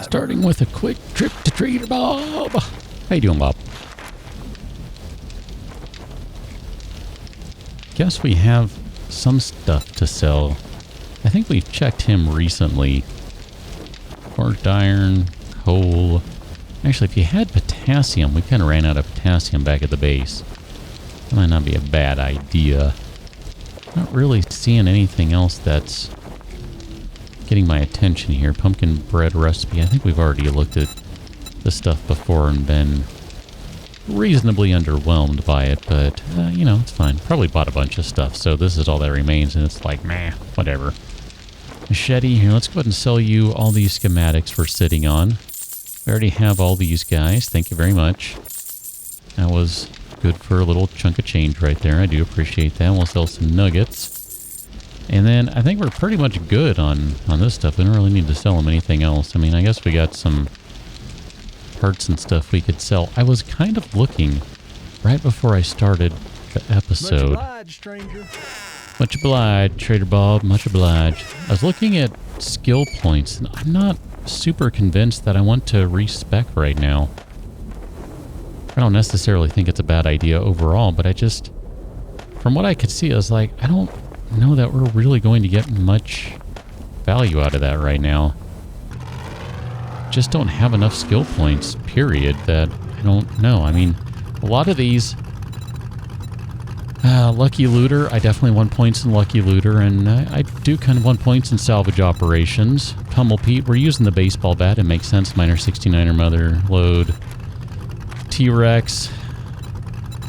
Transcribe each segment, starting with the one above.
Starting with a quick trip to Trader Bob. How you doing, Bob? Guess we have some stuff to sell. I think we've checked him recently. Forged iron, coal. Actually, if you had potassium, we kind of ran out of potassium back at the base. That might not be a bad idea. Not really seeing anything else that's getting my attention here. Pumpkin bread recipe. I think we've already looked at this stuff before and been reasonably underwhelmed by it, but, you know, it's fine. Probably bought a bunch of stuff, so this is all that remains, and it's like, meh, whatever. Machete, here, let's go ahead and sell you all these schematics we're sitting on. We already have all these guys. Thank you very much. That was good for a little chunk of change right there. I do appreciate that. We'll sell some nuggets. And then I think we're pretty much good on this stuff. We don't really need to sell them anything else. I mean, I guess we got some parts and stuff we could sell. I was kind of looking right before I started the episode. Much obliged, stranger. Much obliged, Trader Bob. Much obliged. I was looking at skill points, and I'm not super convinced that I want to respec right now. I don't necessarily think it's a bad idea overall, but I just, from what I could see, I was like, I don't know that we're really going to get much value out of that right now. Just don't have enough skill points, period, that I don't know. I mean, a lot of these, Lucky Looter, I definitely want points in Lucky Looter, and I do kind of want points in salvage operations. Pummel Pete, we're using the baseball bat, it makes sense. Miner 69er Mother Load. T-Rex,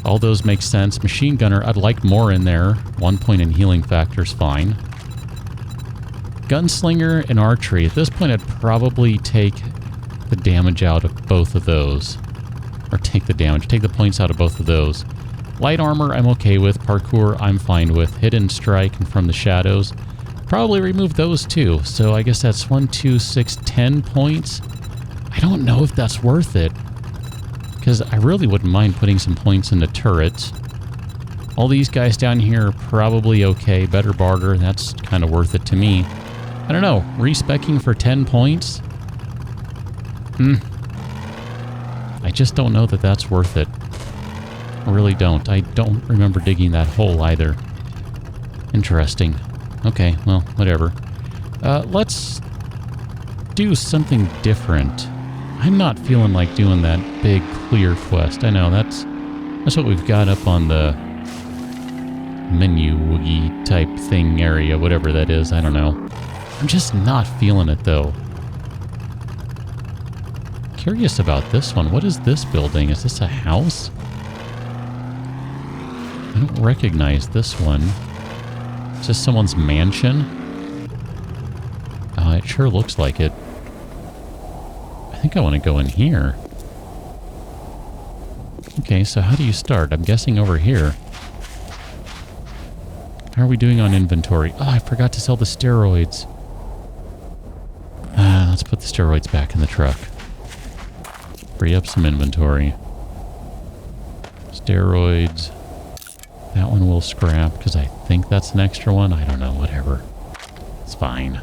all those make sense. Machine Gunner, I'd like more in there. 1 point in healing factor's fine. Gunslinger and Archery. At this point, I'd probably take the damage out of both of those. Or take the points out of both of those. Light Armor, I'm okay with. Parkour, I'm fine with. Hidden Strike and From the Shadows. Probably remove those too. So I guess that's 1, 2, 6, 10 points. I don't know if that's worth it, because I really wouldn't mind putting some points into turrets. All these guys down here are probably okay. Better barter, that's kind of worth it to me. I don't know, respecking for 10 points? I just don't know that that's worth it. I really don't. I don't remember digging that hole either. Interesting. Okay, well, whatever. Let's do something different. I'm not feeling like doing that big clear quest. I know, that's what we've got up on the menu-y type thing area, whatever that is, I don't know. I'm just not feeling it, though. Curious about this one. What is this building? Is this a house? I don't recognize this one. Is this someone's mansion? It sure looks like it. I think I want to go in here. Okay, so how do you start? I'm guessing over here. How are we doing on inventory? Oh, I forgot to sell the steroids. Let's put the steroids back in the truck. Free up some inventory. Steroids. That one we'll scrap, because I think that's an extra one. I don't know, whatever. It's fine.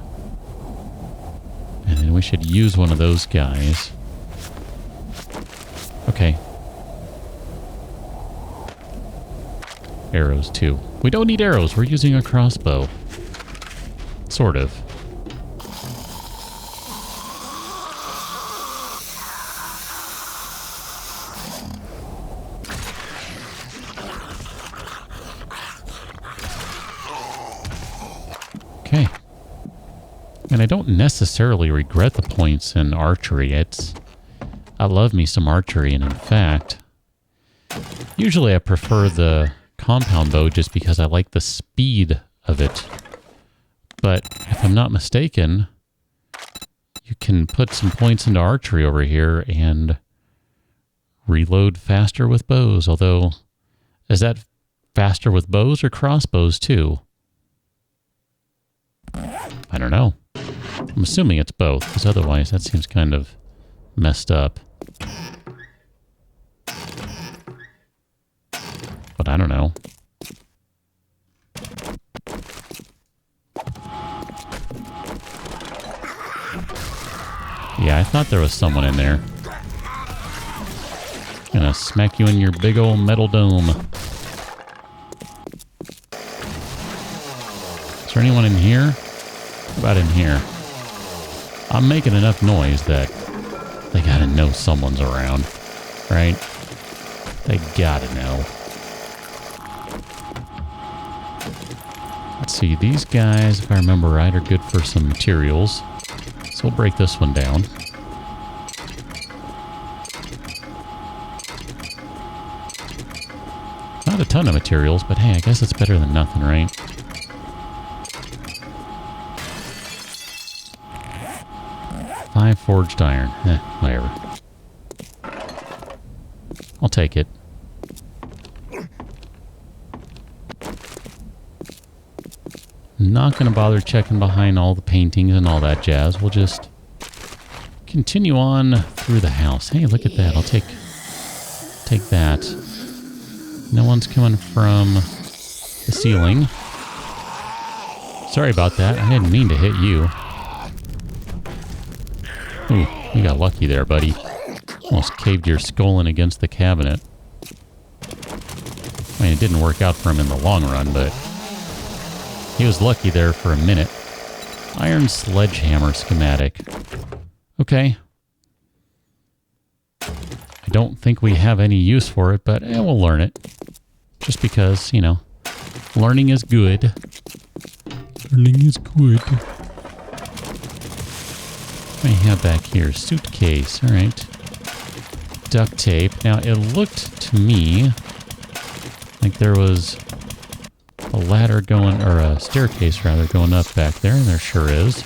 And then we should use one of those guys. Okay. Arrows, too. We don't need arrows. We're using a crossbow. Sort of. Okay. And I don't necessarily regret the points in archery. I love me some archery, and in fact, usually I prefer the compound bow just because I like the speed of it. But if I'm not mistaken, you can put some points into archery over here and reload faster with bows. Although, is that faster with bows or crossbows too? I don't know. I'm assuming it's both, because otherwise that seems kind of messed up. But I don't know. Yeah, I thought there was someone in there. Gonna smack you in your big old metal dome. Is there anyone in here? What about in here? I'm making enough noise that they gotta know someone's around, right? They gotta know. Let's see, these guys, if I remember right, are good for some materials. So we'll break this one down. Not a ton of materials, but hey, I guess it's better than nothing, right? Five forged iron. Whatever. I'll take it. Not going to bother checking behind all the paintings and all that jazz. We'll just continue on through the house. Hey, look at that. I'll take that. No one's coming from the ceiling. Sorry about that. I didn't mean to hit you. Ooh, you got lucky there, buddy. Almost caved your skull in against the cabinet. I mean, it didn't work out for him in the long run, but he was lucky there for a minute. Iron sledgehammer schematic. Okay. I don't think we have any use for it, but we'll learn it. Just because, you know, learning is good. Learning is good. What do we have back here? Suitcase. All right. Duct tape. Now, it looked to me like there was a ladder going, or a staircase rather, going up back there, and there sure is.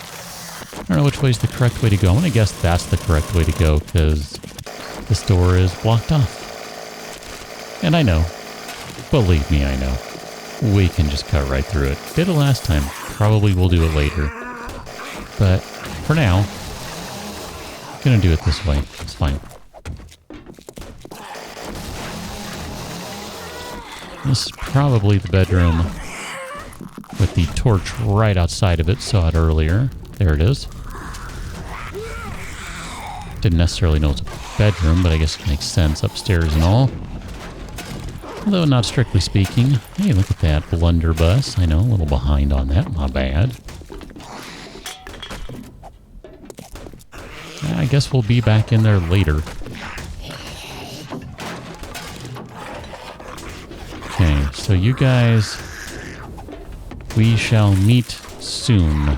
I don't know which way is the correct way to go. I'm going to guess that's the correct way to go, because this door is blocked off. And I know. Believe me, I know. We can just cut right through it. Did it last time. Probably we'll do it later. But for now, I'm going to do it this way. It's fine. This is probably the bedroom with the torch right outside of it. Saw it earlier. There it is. Didn't necessarily know it's a bedroom, but I guess it makes sense upstairs and all. Although not strictly speaking. Hey, look at that blunderbuss. I know, a little behind on that. Not bad. I guess we'll be back in there later. Okay, so you guys, we shall meet soon,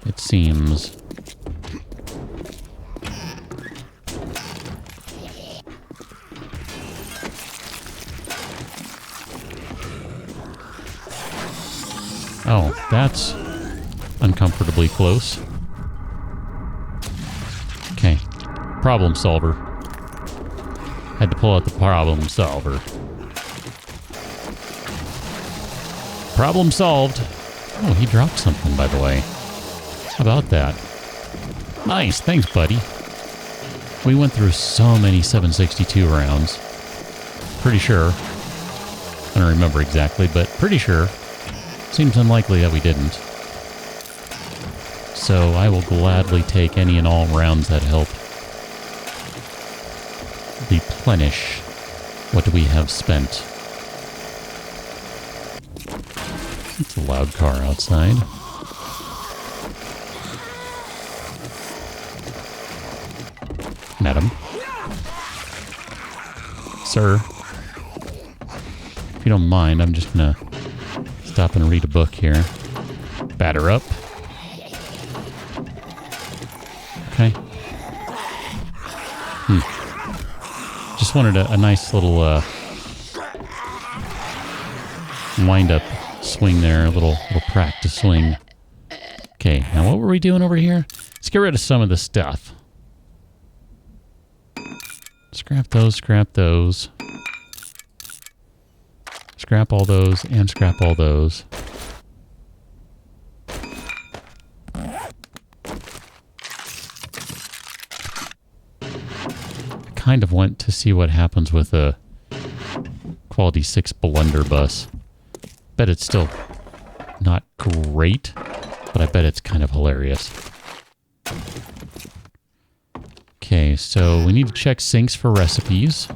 it seems. Oh, that's uncomfortably close. Okay, problem solver. Had to pull out the problem solver. Problem solved. Oh, he dropped something, by the way. How about that? Nice, thanks, buddy. We went through so many 762 rounds. Pretty sure. I don't remember exactly, but pretty sure. Seems unlikely that we didn't. So I will gladly take any and all rounds that help replenish what we have spent. It's a loud car outside. Madam. Sir. If you don't mind, I'm just gonna stop and read a book here. Batter up. Okay. Just wanted a nice little wind-up swing there, a little practice swing. Okay, now what were we doing over here? Let's get rid of some of the stuff. Scrap those, scrap those. Scrap all those, and scrap all those. I kind of went to see what happens with a quality 6 blunderbuss. Bet it's still not great, but I bet it's kind of hilarious. Okay, so we need to check sinks for recipes.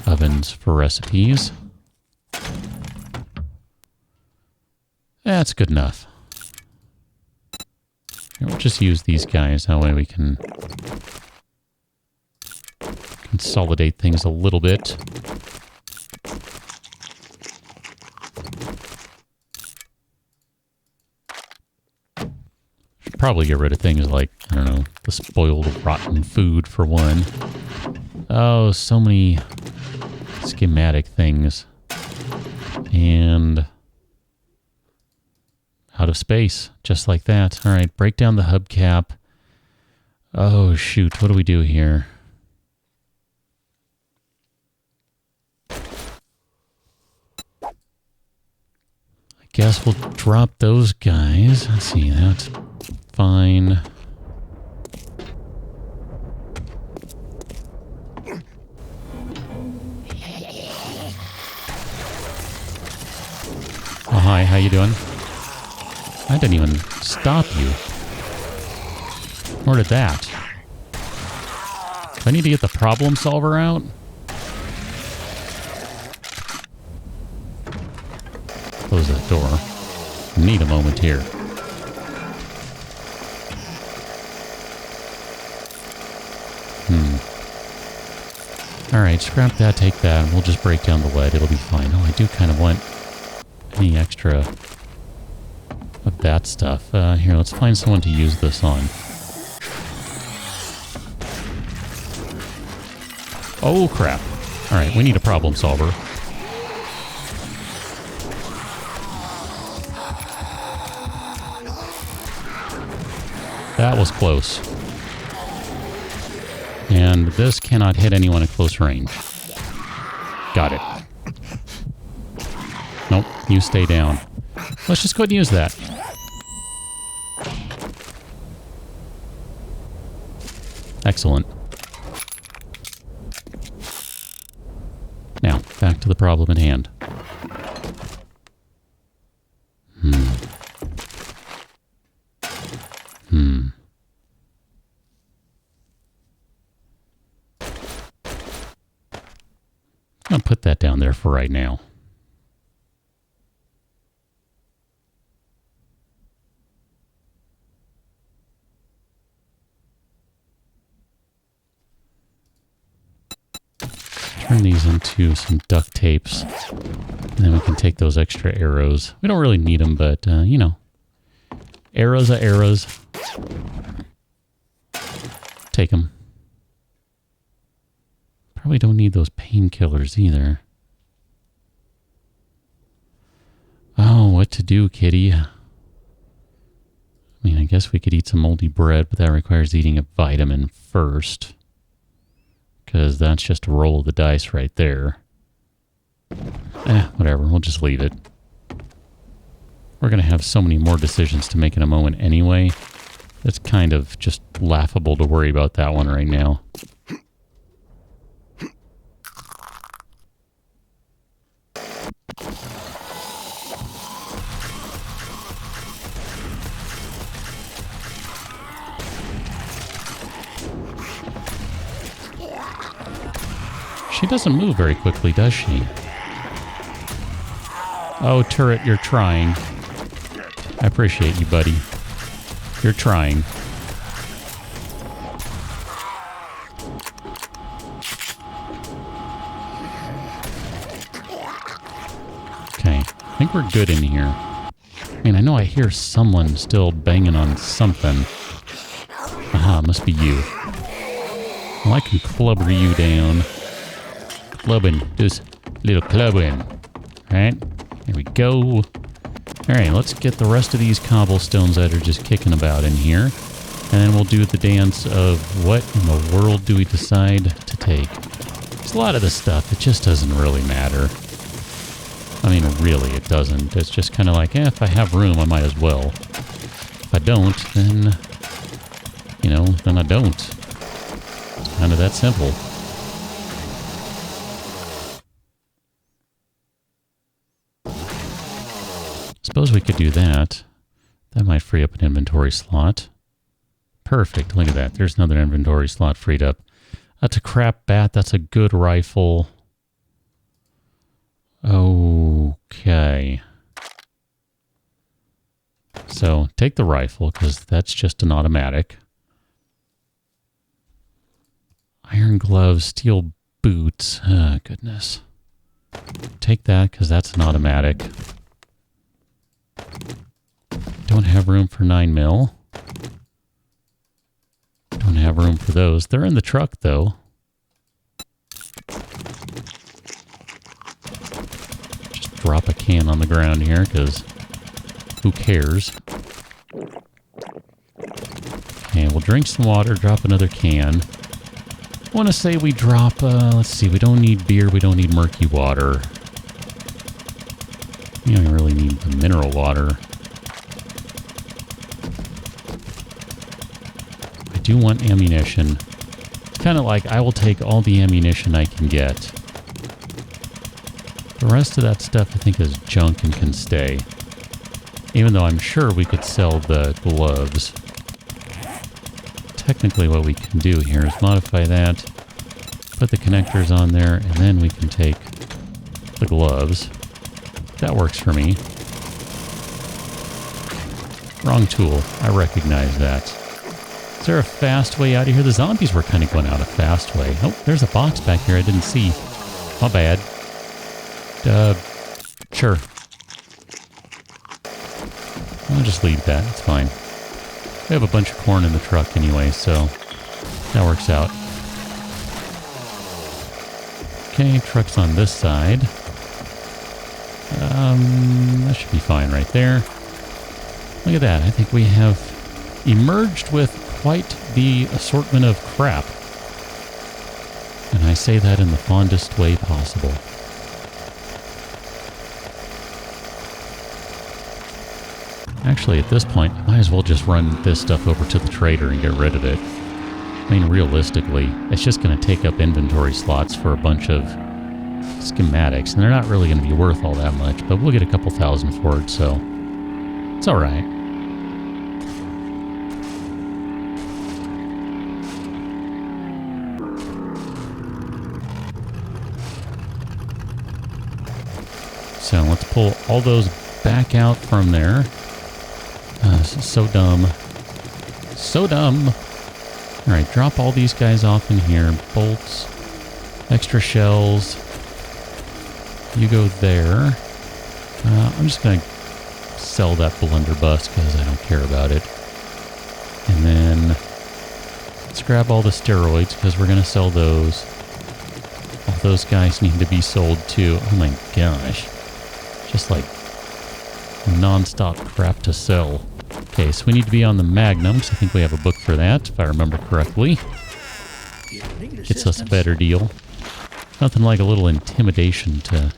Ovens for recipes. That's good enough. Here, we'll just use these guys. That way we can consolidate things a little bit. Should probably get rid of things like, I don't know, the spoiled, rotten food for one. Oh, so many schematic things. And out of space, just like that. All right, break down the hubcap. Oh, shoot. What do we do here? I guess we'll drop those guys. Let's see, that's fine. Oh, hi, how you doing? I didn't even stop you. Nor did that. Do I need to get the problem solver out? Close that door. Need a moment here. Alright, scrap that, take that, and we'll just break down the lead. It'll be fine. Oh, I do kind of want any extra of that stuff. Here, let's find someone to use this on. Oh, crap. Alright, we need a problem solver. That was close. And this cannot hit anyone at close range. Got it. Nope, you stay down. Let's just go ahead and use that. Excellent. Now, back to the problem at hand. I'll put that down there for right now. Turn these into some duct tapes. And then we can take those extra arrows. We don't really need them, but, you know. Arrows are arrows. Take them. Probably don't need those painkillers either. Oh, what to do, kitty? I mean, I guess we could eat some moldy bread, but that requires eating a vitamin first. Because that's just a roll of the dice right there. Whatever, we'll just leave it. We're going to have so many more decisions to make in a moment anyway. It's kind of just laughable to worry about that one right now. She doesn't move very quickly, does she? Oh, turret, you're trying. I appreciate you, buddy. You're trying. Okay, I think we're good in here. I mean, I know I hear someone still banging on something. Aha, it must be you. Well, I can clubber you down. Clubbing, just little clubbing. Alright, there we go. Alright, let's get the rest of these cobblestones that are just kicking about in here. And then we'll do the dance of what in the world do we decide to take. There's a lot of this stuff, it just doesn't really matter. I mean, really, it doesn't. It's just kind of like, if I have room, I might as well. If I don't, then, you know, then I don't. It's kind of that simple. Suppose we could do that. That might free up an inventory slot. Perfect. Look at that. There's another inventory slot freed up. That's a crap bat. That's a good rifle. Okay. So take the rifle because that's just an automatic. Iron gloves, steel boots. Oh, goodness. Take that because that's an automatic. Don't have room for 9mm. Don't have room for those. They're in the truck, though. Just drop a can on the ground here, because who cares? Okay, we'll drink some water, drop another can. I want to say we drop, let's see, we don't need beer, we don't need murky water. We don't really need the mineral water. I do want ammunition. It's kind of like I will take all the ammunition I can get. The rest of that stuff I think is junk and can stay. Even though I'm sure we could sell the gloves. Technically what we can do here is modify that, put the connectors on there, and then we can take the gloves. That works for me. Wrong tool. I recognize that. Is there a fast way out of here? The zombies were kind of going out a fast way. Oh, there's a box back here I didn't see. My bad. Sure. I'll just leave that. It's fine. We have a bunch of corn in the truck anyway, so that works out. Okay, truck's on this side. That should be fine right there. Look at that. I think we have emerged with quite the assortment of crap. And I say that in the fondest way possible. Actually, at this point, I might as well just run this stuff over to the trader and get rid of it. I mean, realistically, it's just going to take up inventory slots for a bunch of schematics, and they're not really going to be worth all that much, but we'll get a couple thousand for it, so it's all right. So let's pull all those back out from there. This is so dumb. So dumb. All right, drop all these guys off in here. Bolts, extra shells. You go there. I'm just going to sell that blunderbuss because I don't care about it. And then let's grab all the steroids because we're going to sell those. All those guys need to be sold too. Oh my gosh. Just like non-stop crap to sell. Okay, so we need to be on the Magnums. I think we have a book for that, if I remember correctly. Gets us a better deal. Nothing like a little intimidation to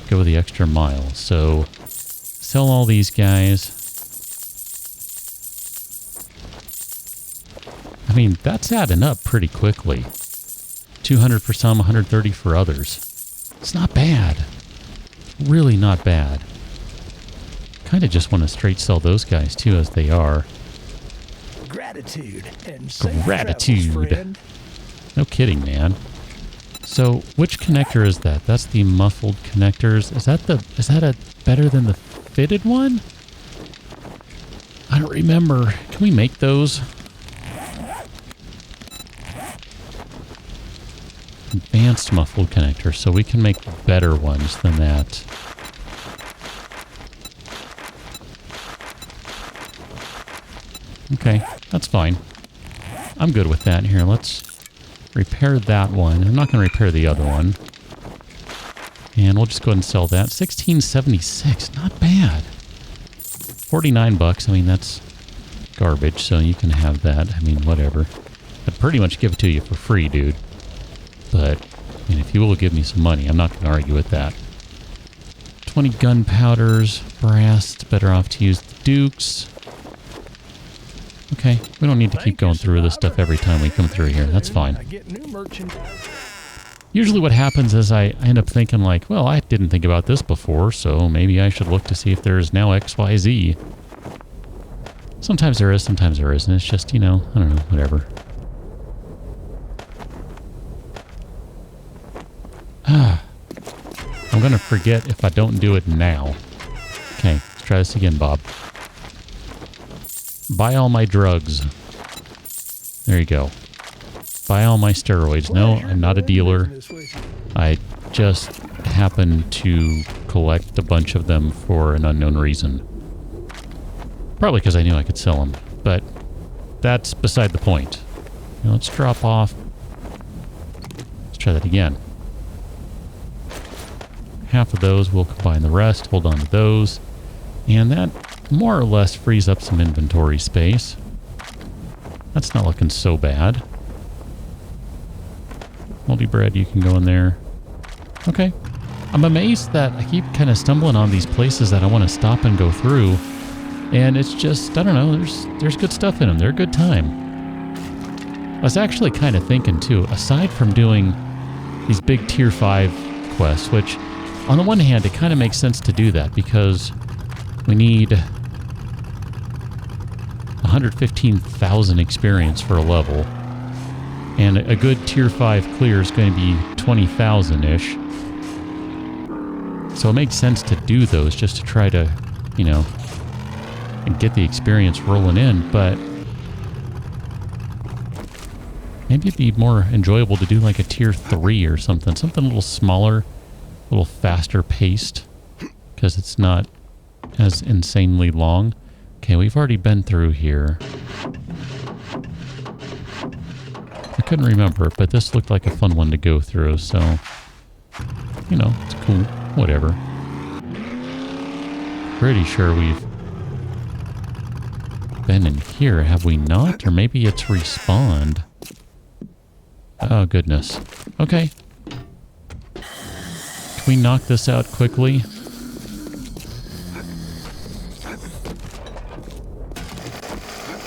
go the extra mile. So, sell all these guys. I mean, that's adding up pretty quickly. 200 for some, 130 for others. It's not bad. Really not bad. Kind of just want to straight sell those guys too, as they are. Gratitude. No kidding, man. So, which connector is that? That's the muffled connectors. Is that a better than the fitted one? I don't remember. Can we make those? Advanced muffled connector, so we can make better ones than that. Okay, that's fine. I'm good with that. Here, let's repair that one. I'm not going to repair the other one. And we'll just go ahead and sell that. 1676, not bad. 49 bucks. I mean, that's garbage, so you can have that. I mean, whatever. I'd pretty much give it to you for free, dude. But, I mean, if you will give me some money, I'm not going to argue with that. 20 gunpowders, brass. It's better off to use the Dukes. Okay, we don't need to keep going through this stuff every time we come through here. That's fine. Usually what happens is I end up thinking like, well, I didn't think about this before, so maybe I should look to see if there's now XYZ. Sometimes there is, sometimes there isn't. It's just, you know, I don't know, whatever. I'm going to forget if I don't do it now. Okay, let's try this again, Bob. Buy all my drugs. There you go. Buy all my steroids. No, I'm not a dealer. I just happen to collect a bunch of them for an unknown reason. Probably because I knew I could sell them, but that's beside the point. Now let's drop off. Let's try that again. Half of those, we'll combine the rest, hold on to those. And that more or less frees up some inventory space. That's not looking so bad. Moldy bread, you can go in there. Okay. I'm amazed that I keep kind of stumbling on these places that I want to stop and go through. And it's just, I don't know, there's good stuff in them. They're a good time. I was actually kind of thinking, too, aside from doing these big Tier 5 quests, which, on the one hand, it kind of makes sense to do that because we need 115,000 experience for a level. And a good Tier 5 clear is going to be 20,000-ish. So it makes sense to do those just to try to, you know, and get the experience rolling in, but maybe it'd be more enjoyable to do like a Tier 3 or something. Something a little smaller, a little faster paced, because it's not as insanely long. Okay, we've already been through here. I couldn't remember, but this looked like a fun one to go through, so, you know, it's cool. Whatever. Pretty sure we've been in here, have we not? Or maybe it's respawned. Oh, goodness. Okay. Can we knock this out quickly?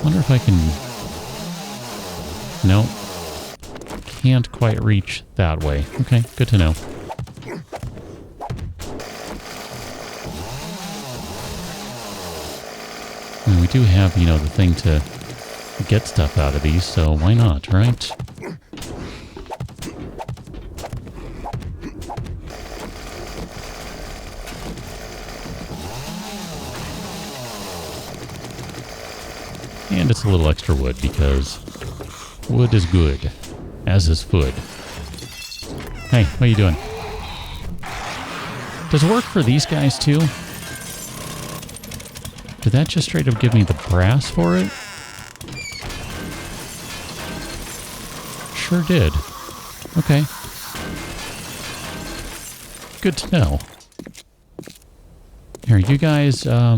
Wonder if I can... Nope. Can't quite reach that way. Okay, good to know. And we do have, you know, the thing to get stuff out of these, so why not, right? And it's a little extra wood because wood is good, as is food. Hey, what are you doing? Does it work for these guys too? Did that just straight up give me the brass for it? Sure did. Okay. Good to know. Here, you guys, let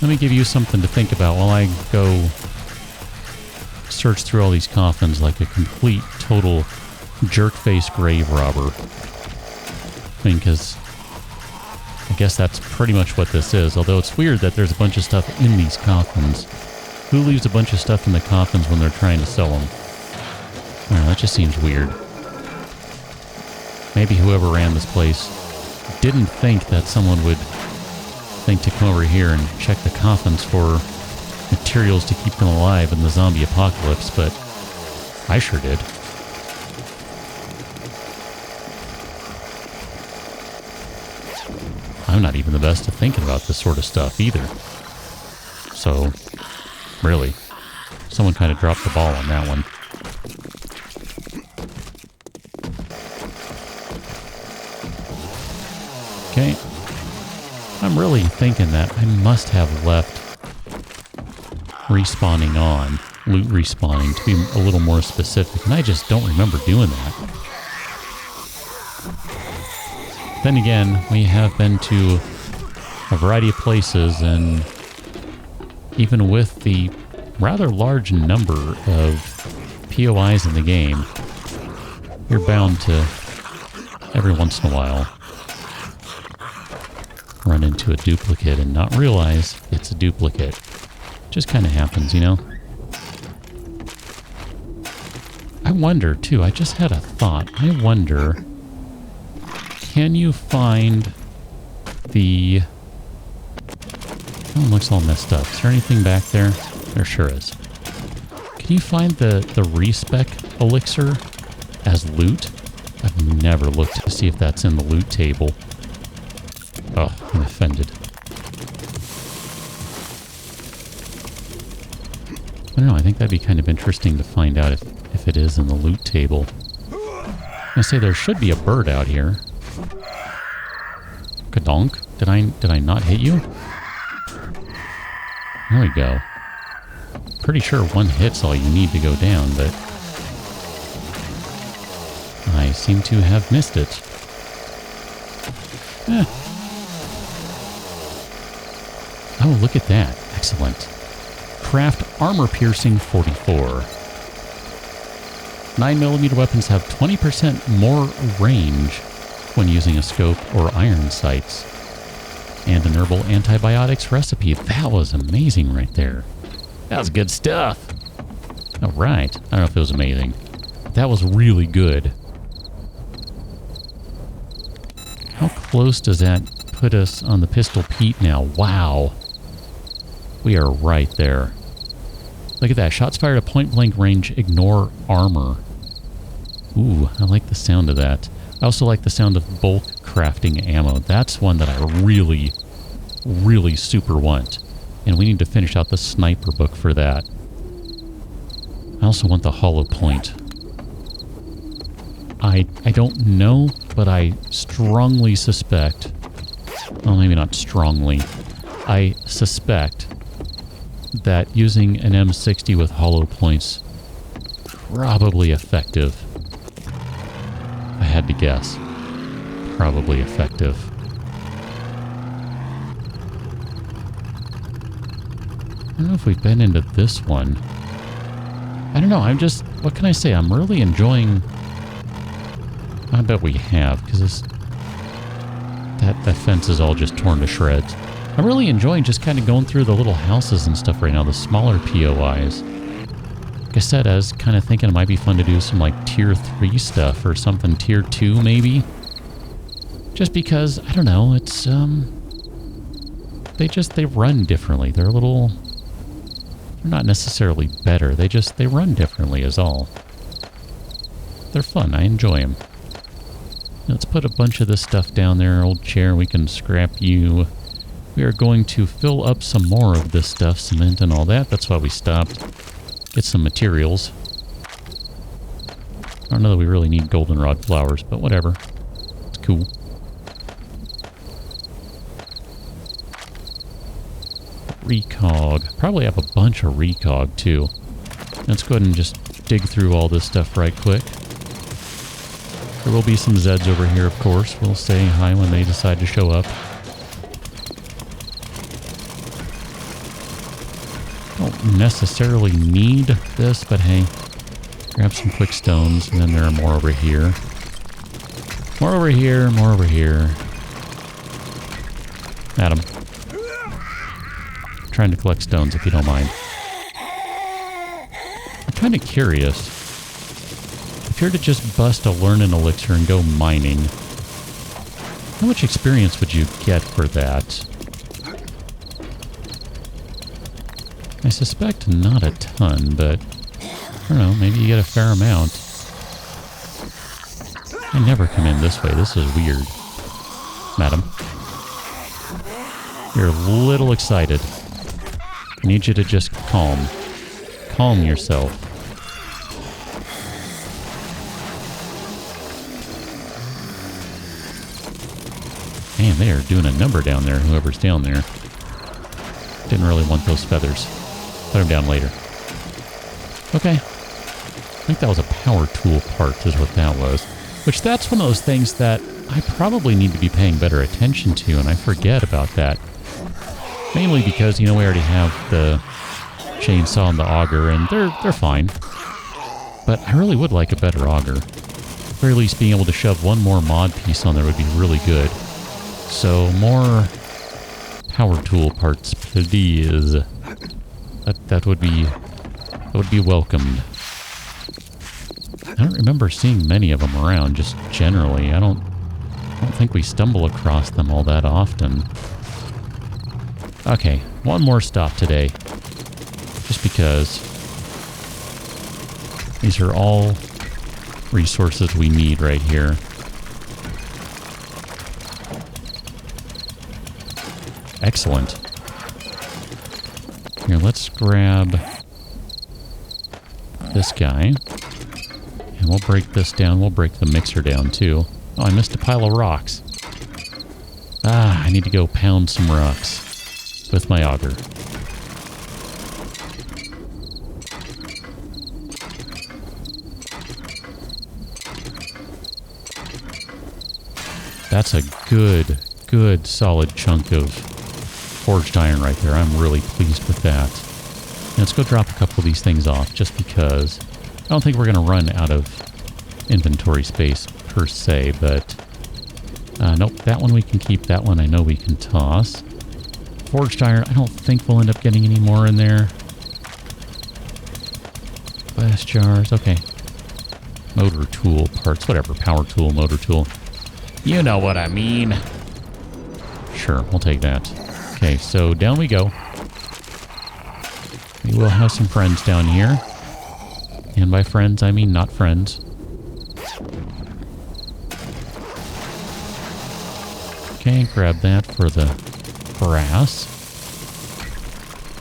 me give you something to think about while I go search through all these coffins like a complete, total jerk-face grave robber. I mean, because I guess that's pretty much what this is, although it's weird that there's a bunch of stuff in these coffins. Who leaves a bunch of stuff in the coffins when they're trying to sell them? I don't know, that just seems weird. Maybe whoever ran this place didn't think that someone would think to come over here and check the coffins for materials to keep them alive in the zombie apocalypse, but I sure did. I'm not even the best at thinking about this sort of stuff either. So, really, someone kind of dropped the ball on that one. Okay. I'm really thinking that I must have left respawning on, loot respawning, to be a little more specific, and I just don't remember doing that. Then again, we have been to a variety of places, and even with the rather large number of POIs in the game, you're bound to, every once in a while, run into a duplicate and not realize it's a duplicate. Just kind of happens, you know? I wonder, too, I just had a thought. I wonder, can you find the That one looks all messed up. Is there anything back there? There sure is. Can you find the respec elixir as loot? I've never looked to see if that's in the loot table. Oh, I'm offended. I don't know, I think that'd be kind of interesting to find out if it is in the loot table. I say there should be a bird out here. Kadonk. Did I not hit you? There we go. Pretty sure one hit's all you need to go down, but I seem to have missed it. Eh. Oh, look at that. Excellent. Craft armor piercing 44. 9mm weapons have 20% more range when using a scope or iron sights. And an herbal antibiotics recipe. That was amazing right there. That was good stuff. All right. I don't know if it was amazing. That was really good. How close does that put us on the Pistol Pete now? Wow. We are right there. Look at that. Shots fired at point-blank range ignore armor. Ooh, I like the sound of that. I also like the sound of bulk crafting ammo. That's one that I really, really super want. And we need to finish out the sniper book for that. I also want the hollow point. I don't know, but I strongly suspect... Well, maybe not strongly. I suspect that using an M60 with hollow points probably effective. If I had to guess. Probably effective. I don't know if we've been into this one. I don't know, I'm just... What can I say? I'm really enjoying... I bet we have, because this... That fence is all just torn to shreds. I'm really enjoying just kind of going through the little houses and stuff right now, the smaller POIs. Like I said, I was kind of thinking it might be fun to do some like tier 3 stuff or something tier 2 maybe. Just because, I don't know, it's, they run differently. They're not necessarily better. They run differently is all. They're fun. I enjoy them. Let's put a bunch of this stuff down there. Old chair, we can scrap you. We are going to fill up some more of this stuff, cement and all that. That's why we stopped. Get some materials. I don't know that we really need goldenrod flowers, but whatever. It's cool. Recog. Probably have a bunch of recog, too. Let's go ahead and just dig through all this stuff right quick. There will be some Zeds over here, of course. We'll say hi when they decide to show up. Don't necessarily need this, but hey, grab some quick stones, and then there are more over here. More over here, more over here. Adam. I'm trying to collect stones, if you don't mind. I'm kind of curious. If you were to just bust a learning elixir and go mining, how much experience would you get for that? I suspect not a ton, but I don't know, maybe you get a fair amount. I never come in this way. This is weird. Madam. You're a little excited. I need you to just calm. Calm yourself. Man, they are doing a number down there, whoever's down there. Didn't really want those feathers. Put them down later. Okay. I think that was a power tool part is what that was. Which that's one of those things that I probably need to be paying better attention to, and I forget about that. Mainly because, you know, we already have the chainsaw and the auger, and they're fine. But I really would like a better auger. At the very least, being able to shove one more mod piece on there would be really good. So, more power tool parts, please. That would be welcomed. I don't remember seeing many of them around, just generally. I don't think we stumble across them all that often. Okay, one more stop today. Just because these are all resources we need right here. Excellent. Here, let's grab this guy. And we'll break this down. We'll break the mixer down, too. Oh, I missed a pile of rocks. Ah, I need to go pound some rocks with my auger. That's a good solid chunk of forged iron right there. I'm really pleased with that. And let's go drop a couple of these things off just because I don't think we're going to run out of inventory space per se, but nope, that one we can keep. That one I know we can toss. Forged iron, I don't think we'll end up getting any more in there. Glass jars, okay. Motor tool parts, whatever. Power tool, motor tool. You know what I mean. Sure, we'll take that. Okay, so down we go. We will have some friends down here. And by friends, I mean not friends. Okay, grab that for the brass.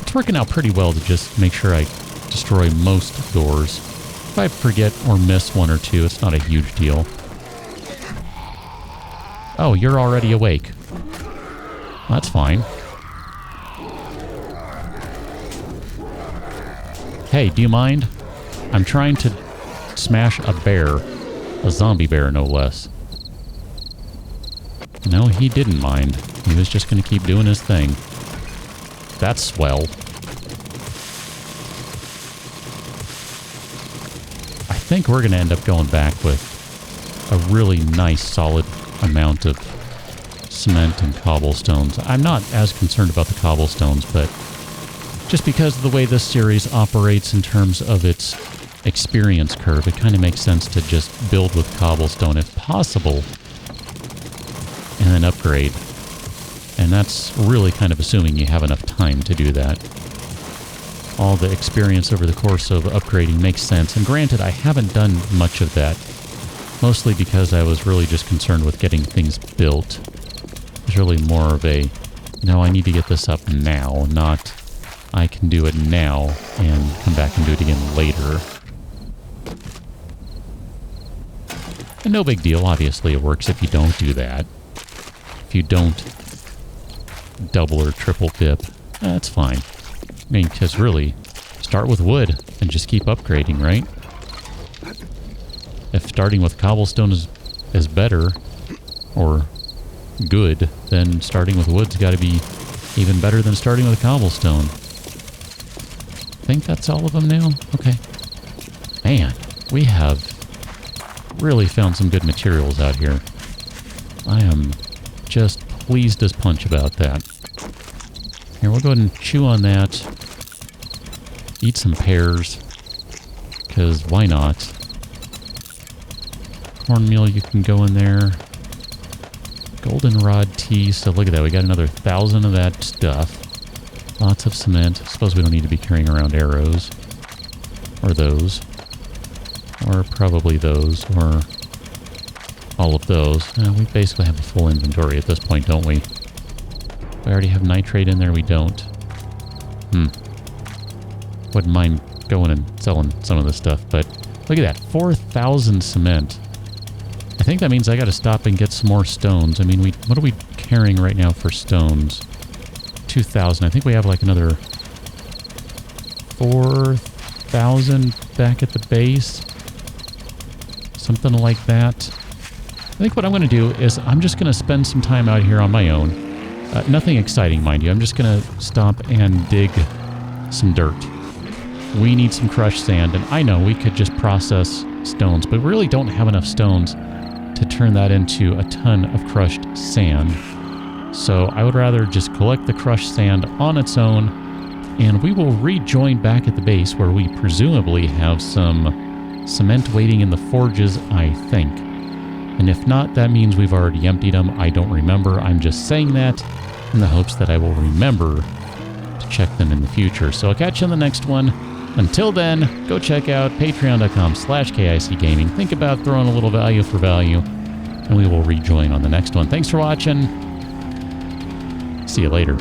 It's working out pretty well to just make sure I destroy most doors. If I forget or miss one or two, it's not a huge deal. Oh, you're already awake. That's fine. Hey, do you mind? I'm trying to smash a bear. A zombie bear, no less. No, he didn't mind. He was just going to keep doing his thing. That's swell. I think we're going to end up going back with a really nice, solid amount of cement and cobblestones. I'm not as concerned about the cobblestones, but just because of the way this series operates in terms of its experience curve, it kind of makes sense to just build with cobblestone if possible, and then upgrade. And that's really kind of assuming you have enough time to do that. All the experience over the course of upgrading makes sense. And granted, I haven't done much of that, mostly because I was really just concerned with getting things built. It was really more of a, no, I need to get this up now, not I can do it now and come back and do it again later. And no big deal, obviously it works if you don't do that. If you don't double or triple dip, that's fine. I mean, because really, start with wood and just keep upgrading, right? If starting with cobblestone is better, or good, then starting with wood's got to be even better than starting with cobblestone. I think that's all of them now? Okay. Man, we have really found some good materials out here. I am just pleased as punch about that. Here, we'll go ahead and chew on that. Eat some pears, because why not? Cornmeal, you can go in there. Goldenrod tea, so look at that, we got another 1,000 of that stuff. Lots of cement. I suppose we don't need to be carrying around arrows. Or those. Or probably those, or all of those. We basically have a full inventory at this point, don't we? We already have nitrate in there, we don't. Wouldn't mind going and selling some of this stuff, but look at that, 4,000 cement. I think that means I gotta stop and get some more stones. I mean, what are we carrying right now for stones? 2,000. I think we have like another 4,000 back at the base. Something like that. I think what I'm going to do is I'm just going to spend some time out here on my own. Nothing exciting, mind you. I'm just going to stop and dig some dirt. We need some crushed sand, and I know we could just process stones, but we really don't have enough stones to turn that into a ton of crushed sand. So I would rather just collect the crushed sand on its own, and we will rejoin back at the base where we presumably have some cement waiting in the forges, I think. And if not, that means we've already emptied them. I don't remember. I'm just saying that in the hopes that I will remember to check them in the future. So I'll catch you on the next one. Until then, go check out patreon.com/KIC Gaming. Think about throwing a little value for value, and we will rejoin on the next one. Thanks for watching. See you later.